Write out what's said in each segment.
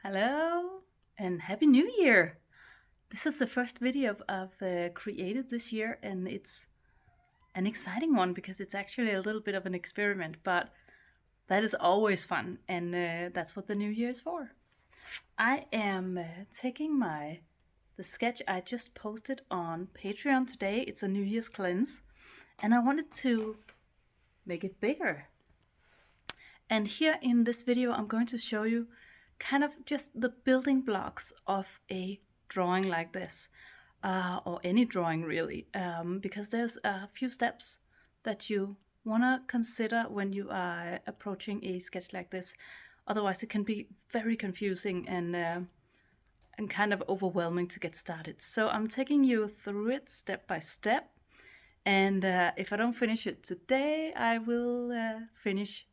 Hello and Happy New Year! This is the first video I've created this year, and it's an exciting one because it's actually a little bit of an experiment, but that is always fun, and that's what the new year is for. I am taking the sketch I just posted on Patreon today. It's a New Year's cleanse, and I wanted to make it bigger. And here in this video, I'm going to show you kind of just the building blocks of a drawing like this, or any drawing really, because there's a few steps that you want to consider when you are approaching a sketch like this. Otherwise it can be very confusing and kind of overwhelming to get started. So I'm taking you through it step by step, and if I don't finish it today, I will finish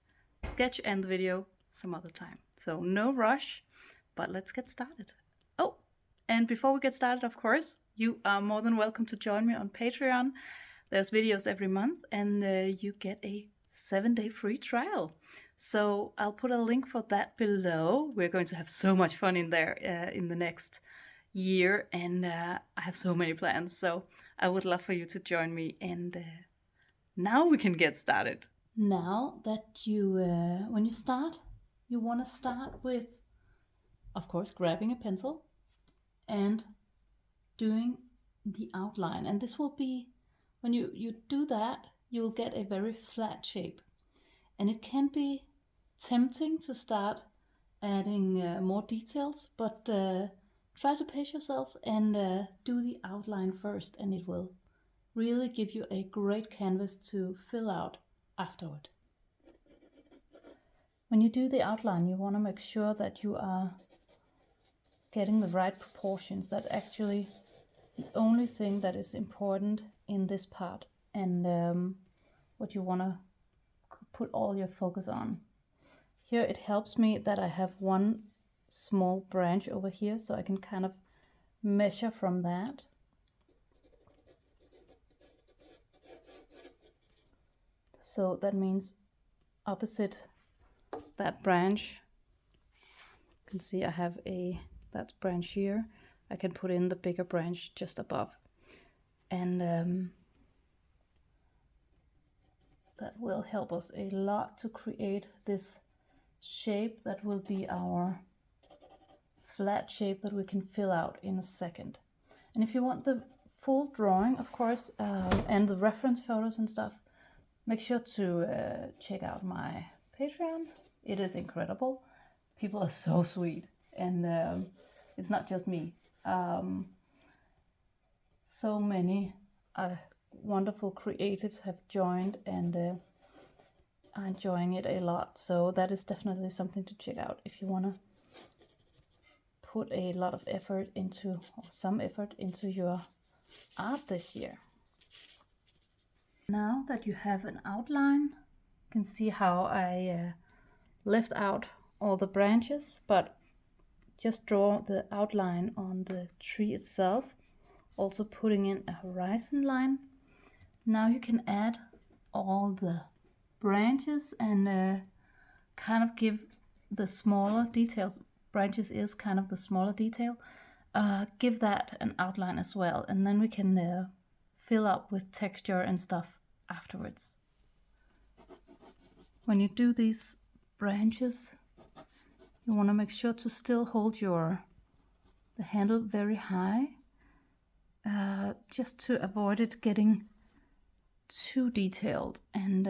the sketch and the video some other time. So no rush, but let's get started. Oh, and before we get started, of course, you are more than welcome to join me on Patreon. There's videos every month, and you get a 7-day free trial. So I'll put a link for that below. We're going to have so much fun in there in the next year, and I have so many plans. So I would love for you to join me, and now we can get started. Now that when you start, you want to start with, of course, grabbing a pencil and doing the outline. And this will be, when you do that, you will get a very flat shape. And it can be tempting to start adding more details, but try to pace yourself and do the outline first, and it will really give you a great canvas to fill out afterward. When you do the outline, you want to make sure that you are getting the right proportions. That's actually the only thing that is important in this part, and what you want to put all your focus on. Here it helps me that I have one small branch over here, so I can kind of measure from that. So that means opposite that branch, you can see I have that branch here. I can put in the bigger branch just above, and that will help us a lot to create this shape that will be our flat shape that we can fill out in a second. And if you want the full drawing, of course, and the reference photos and stuff, make sure to check out my Patreon. It is incredible. People are so sweet, and it's not just me. So many wonderful creatives have joined and are enjoying it a lot. So that is definitely something to check out if you want to put a lot of effort into, or some effort into, your art this year. Now that you have an outline, you can see how I left out all the branches, but just draw the outline on the tree itself, also putting in a horizon line. Now you can add all the branches and kind of give the smaller details. Branches is kind of the smaller detail. Give that an outline as well, and then we can fill up with texture and stuff afterwards. When you do these branches, you want to make sure to still hold the handle very high, just to avoid it getting too detailed. And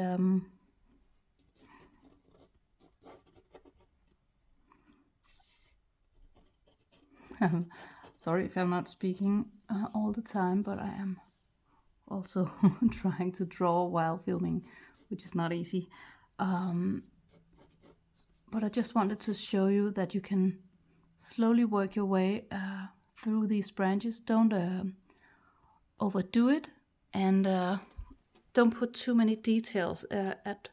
sorry if I'm not speaking all the time, but I am also trying to draw while filming, which is not easy. But I just wanted to show you that you can slowly work your way through these branches. Don't overdo it, and don't put too many details at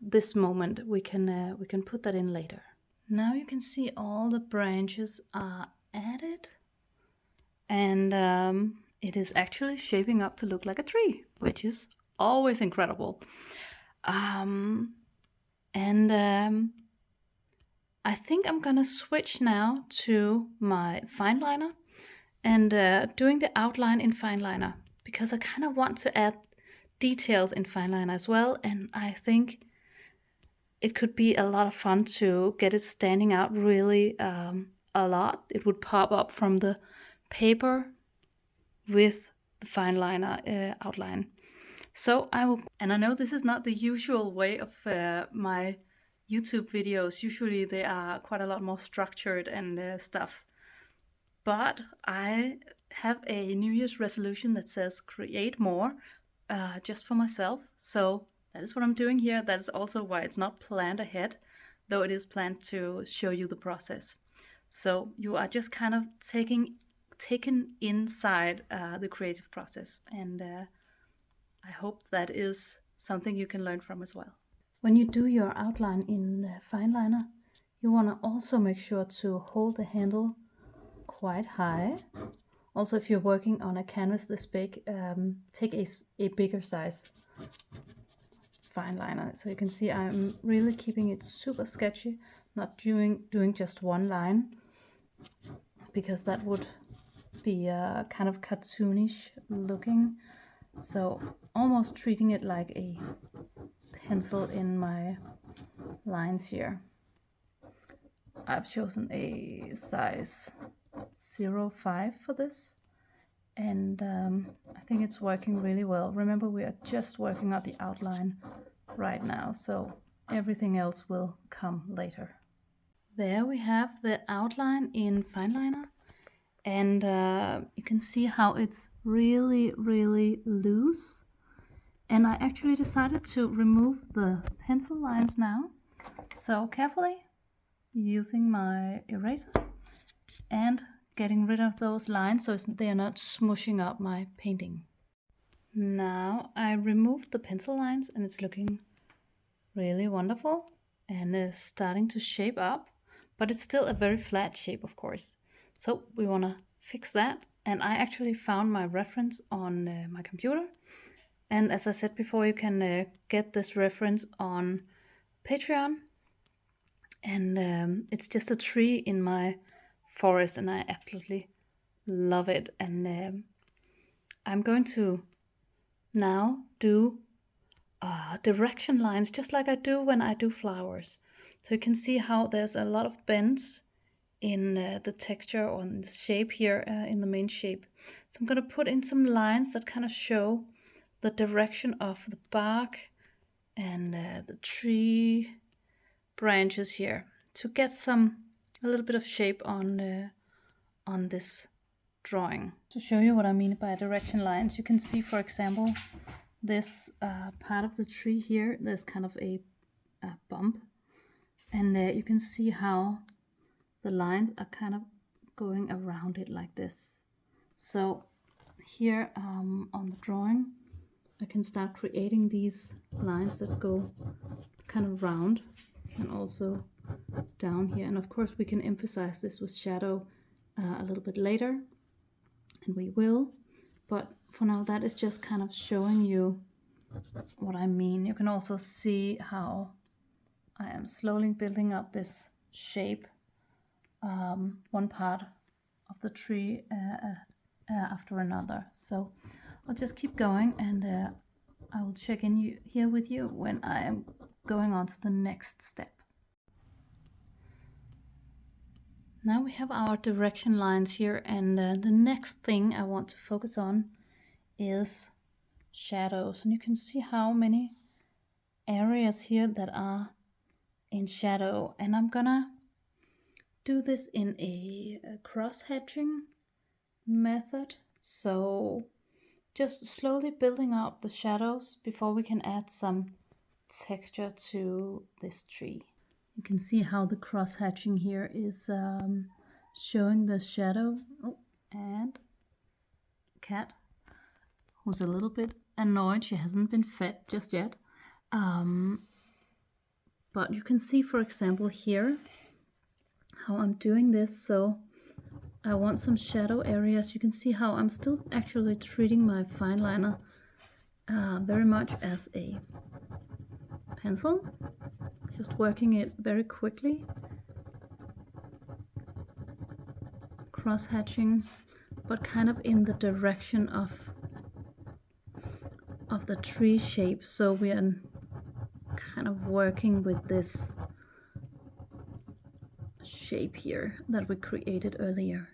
this moment. We can put that in later. Now you can see all the branches are added, and it is actually shaping up to look like a tree, which is always incredible. And I think I'm gonna switch now to my fineliner and doing the outline in fineliner, because I kind of want to add details in fineliner as well, and I think it could be a lot of fun to get it standing out really a lot. It would pop up from the paper with the fineliner outline. So I will, and I know this is not the usual way of my YouTube videos. Usually they are quite a lot more structured and stuff. But I have a New Year's resolution that says create more just for myself. So that is what I'm doing here. That is also why it's not planned ahead, though it is planned to show you the process. So you are just kind of taken inside the creative process, and I hope that is something you can learn from as well. When you do your outline in the fineliner, you want to also make sure to hold the handle quite high. Also, if you're working on a canvas this big, take a bigger size fineliner. So you can see I'm really keeping it super sketchy, not doing just one line, because that would be kind of cartoonish looking. So almost treating it like a pencil in my lines here. I've chosen a size 0.5 for this, and I think it's working really well. Remember, we are just working out the outline right now, so everything else will come later. There we have the outline in fineliner, and you can see how it's really loose. And I actually decided to remove the pencil lines now, so carefully using my eraser and getting rid of those lines so they are not smushing up my painting. Now I removed the pencil lines and it's looking really wonderful and is starting to shape up, but it's still a very flat shape, of course. So we want to fix that, and I actually found my reference on my computer. And as I said before, you can get this reference on Patreon. And it's just a tree in my forest, and I absolutely love it. And I'm going to now do direction lines, just like I do when I do flowers. So you can see how there's a lot of bends in the texture or in the shape here in the main shape. So I'm going to put in some lines that kind of show the direction of the bark and the tree branches here, to get a little bit of shape on this drawing. To show you what I mean by direction lines, you can see, for example, this part of the tree here, there's kind of a bump, and you can see how the lines are kind of going around it like this. So here on the drawing, I can start creating these lines that go kind of round and also down here. And of course we can emphasize this with shadow a little bit later, and we will, but for now that is just kind of showing you what I mean. You can also see how I am slowly building up this shape, one part of the tree after another. So I'll just keep going, and I will check in here with you when I am going on to the next step. Now we have our direction lines here, and the next thing I want to focus on is shadows. And you can see how many areas here that are in shadow, and I'm gonna do this in a cross-hatching method. So just slowly building up the shadows before we can add some texture to this tree. You can see how the cross-hatching here is showing the shadow. Oh, and cat, who's a little bit annoyed, she hasn't been fed just yet. But you can see, for example, here how I'm doing this. So I want some shadow areas. You can see how I'm still actually treating my fineliner very much as a pencil, just working it very quickly cross hatching, but kind of in the direction of the tree shape. So we are kind of working with this shape here that we created earlier.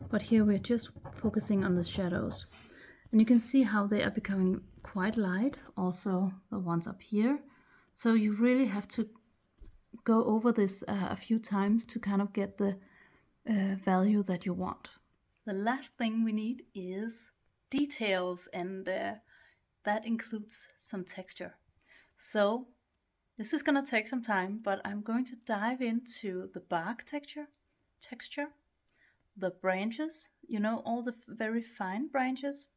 But here we're just focusing on the shadows. And you can see how they are becoming quite light, also the ones up here. So you really have to go over this a few times to kind of get the value that you want. The last thing we need is details, and that includes some texture. So this is going to take some time, but I'm going to dive into the bark texture, the branches, you know, all the very fine branches,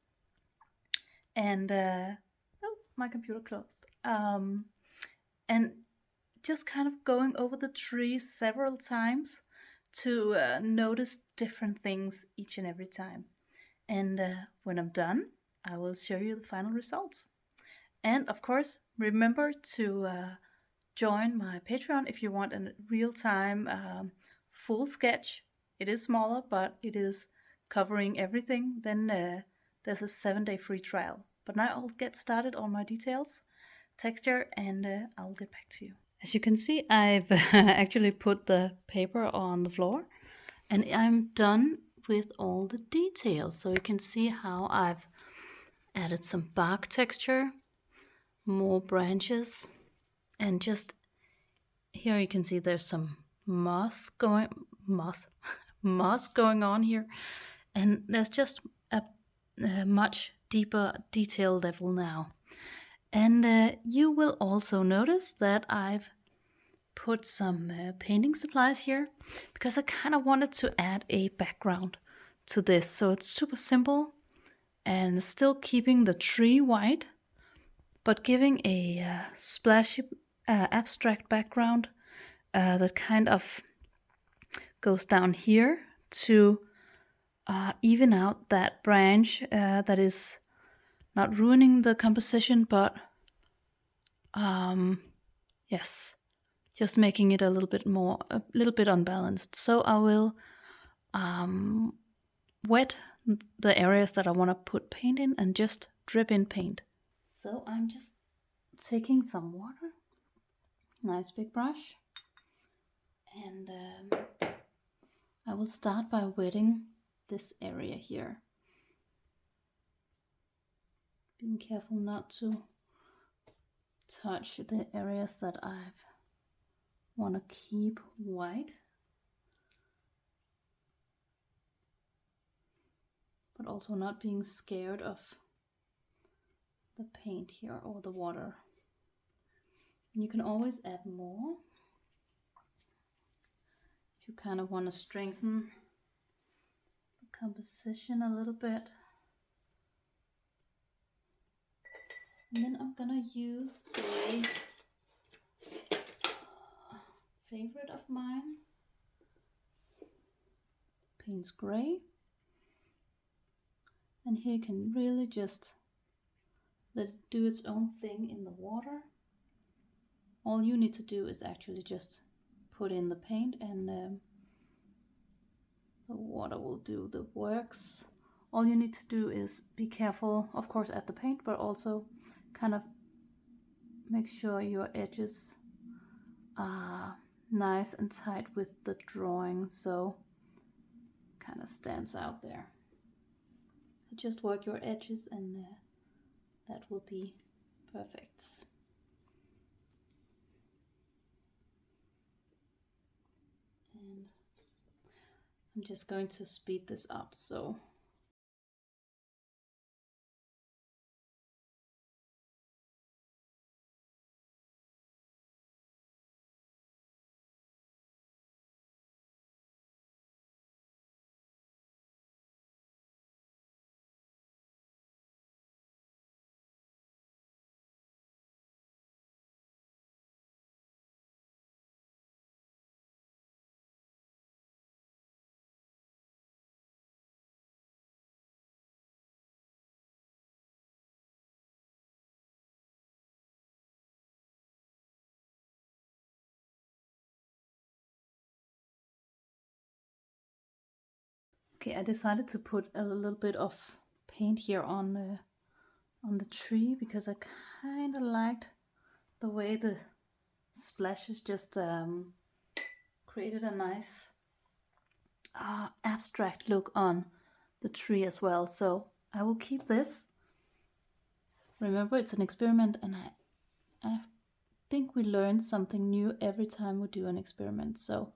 and oh, my computer closed. And just kind of going over the tree several times to notice different things each and every time. And when I'm done, I will show you the final results. And of course, remember to join my Patreon if you want a real-time full sketch. It is smaller, but it is covering everything. Then there's a 7-day free trial. But now I'll get started on my details, texture, and I'll get back to you. As you can see, I've actually put the paper on the floor, and I'm done with all the details. So you can see how I've added some bark texture, more branches, and just here you can see there's some moss going on here, and there's just a much deeper detail level now. And you will also notice that I've put some painting supplies here because I kind of wanted to add a background to this. So it's super simple and still keeping the tree white, but giving a splashy abstract background that kind of goes down here to even out that branch that is not ruining the composition, but yes, just making it a little bit unbalanced. So I will wet the areas that I want to put paint in and just drip in paint. So I'm just taking some water, nice big brush, and I will start by wetting this area here. Being careful not to touch the areas that I want to keep white, but also not being scared of the paint here or the water. And you can always add more if you kind of want to strengthen the composition a little bit. And then I'm gonna use a favorite of mine, Paynes Gray. And here you can really just let it do its own thing in the water. All you need to do is actually just put in the paint, and the water will do the works. All you need to do is be careful, of course, at the paint, but also kind of make sure your edges are nice and tight with the drawing, so kind of stands out there. So just work your edges, and that will be perfect. And I'm just going to speed this up so Okay, I decided to put a little bit of paint here on the tree because I kind of liked the way the splashes just created a nice abstract look on the tree as well. So I will keep this. Remember, it's an experiment, and I think we learn something new every time we do an experiment. So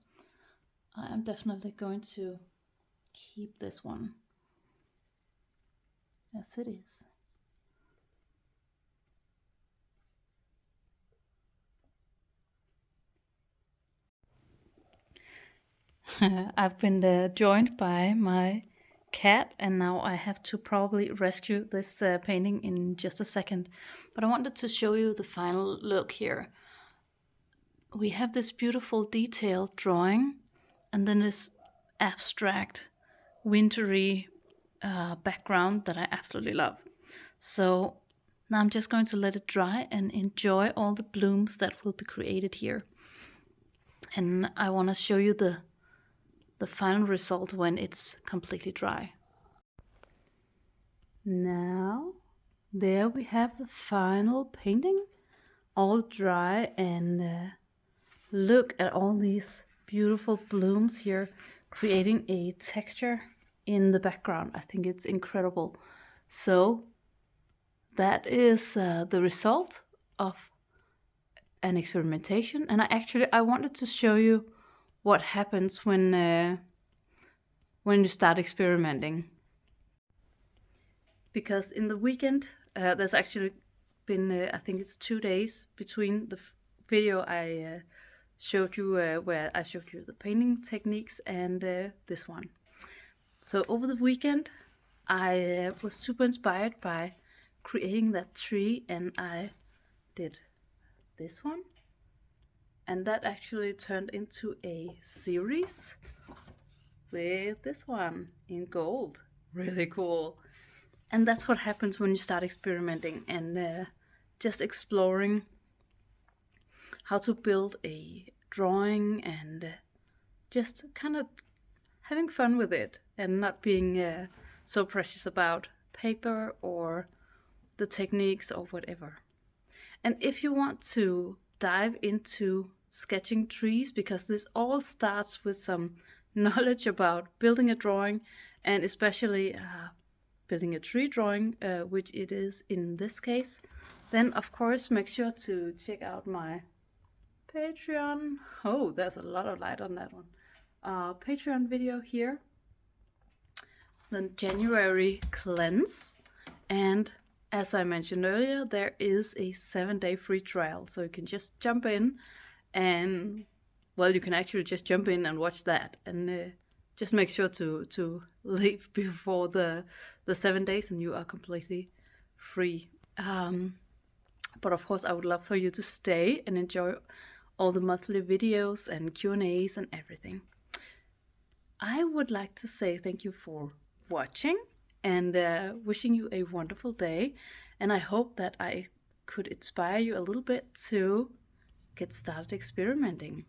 I am definitely going to keep this one as it is. I've been joined by my cat, and now I have to probably rescue this painting in just a second. But I wanted to show you the final look here. We have this beautiful detailed drawing, and then this abstract, wintry background that I absolutely love. So now I'm just going to let it dry and enjoy all the blooms that will be created here. And I want to show you the final result when it's completely dry. Now, there we have the final painting, all dry, and look at all these beautiful blooms here, creating a texture in the background. I think it's incredible. So that is the result of an experimentation, and I wanted to show you what happens when you start experimenting. Because in the weekend, there's actually been, I think it's 2 days between the video I showed you, where I showed you the painting techniques, and this one. So over the weekend, I was super inspired by creating that tree, and I did this one. And that actually turned into a series with this one in gold. Really cool. And that's what happens when you start experimenting and just exploring how to build a drawing, and just kind of having fun with it, and not being so precious about paper or the techniques or whatever. And if you want to dive into sketching trees, because this all starts with some knowledge about building a drawing, and especially building a tree drawing, which it is in this case, then of course make sure to check out my Patreon. Oh, there's a lot of light on that one. Patreon video here, the January cleanse, and as I mentioned earlier, there is a 7-day free trial, so you can just jump in, and well, you can actually just jump in and watch that, and just make sure to leave before the 7 days, and you are completely free. But of course, I would love for you to stay and enjoy all the monthly videos and Q&As and everything. I would like to say thank you for watching, and wishing you a wonderful day. And I hope that I could inspire you a little bit to get started experimenting.